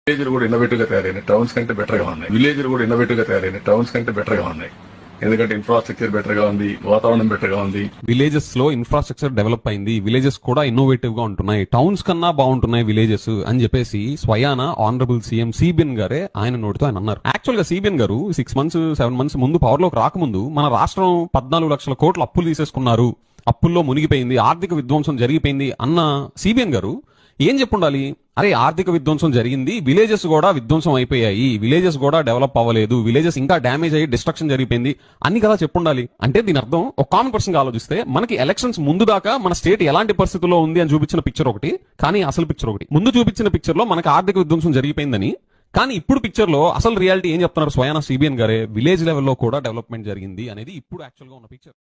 Village కూడా innovative గా తయారైనాయి, towns కంటే బెటర్ గా ఉన్నాయి. విలేజ్ కూడా ఇన్నోవేటివ్ గా తయారైనాయి, టౌన్స్ కంటే బెటర్ గా ఉన్నాయి. ఎందుకంటే ఇన్ఫ్రాస్ట్రక్చర్ బెటర్ గా ఉంది, వాతావరణం బెటర్ గా ఉంది. విలేజెస్ లో ఇన్ఫ్రాస్ట్రక్చర్ డెవలప్ అయింది, విలేజెస్ కూడా ఇన్నోవేటివ్ గా ఉంటున్నాయి, టౌన్స్ కన్నా బాగుంటున్నాయి విలేజెస్ అని చెప్పేసి స్వయాన ఆనరబుల్ సీఎం సిబిఎన్ గారే ఆయన నోటితో ఆయన అన్నారు. యాక్చువల్ గా సిబిఎన్ గారు 6 months 7 months ముందు పవర్ లోకి రాకముందు మన రాష్ట్రం 14 లక్షల కోట్ల అప్పులు తీసేసుకున్నారు, అప్పుల్లో మునిగిపోయింది, ఆర్థిక విధ్వంసం జరిగిపోయింది అన్న సిబిఎన్ గారు ఏం చెప్పుండాలి? అరే ఆర్థిక విధ్వంసం జరిగింది, విలేజెస్ కూడా విధ్వంసం అయిపోయాయి, విలేజెస్ కూడా డెవలప్ అవ్వలేదు, విలేజెస్ ఇంకా డ్యామేజ్ అయ్యి డిస్ట్రక్షన్ జరిగిపోయింది అని కదా చెప్పుండాలి. అంటే దీని అర్థం ఒక కామన్ పర్సన్ గా ఆలోచిస్తే మనకి ఎలక్షన్స్ ముందు దాకా మన స్టేట్ ఎలాంటి పరిస్థితుల్లో ఉంది అని చూపించిన పిక్చర్ ఒకటి, కానీ అసలు పిక్చర్ ఒకటి. ముందు చూపించిన పిక్చర్ లో మనకి ఆర్థిక విధ్వంసం జరిగిపోయిందని, కానీ ఇప్పుడు పిక్చర్ లో అసలు రియాలిటీ ఏం చెప్తున్నారు స్వయాన సిబిఎన్ గారే, విలేజ్ లెవెల్లో కూడా డెవలప్మెంట్ జరిగింది అనేది ఇప్పుడు యాక్చువల్ గా ఉన్న పిక్చర్.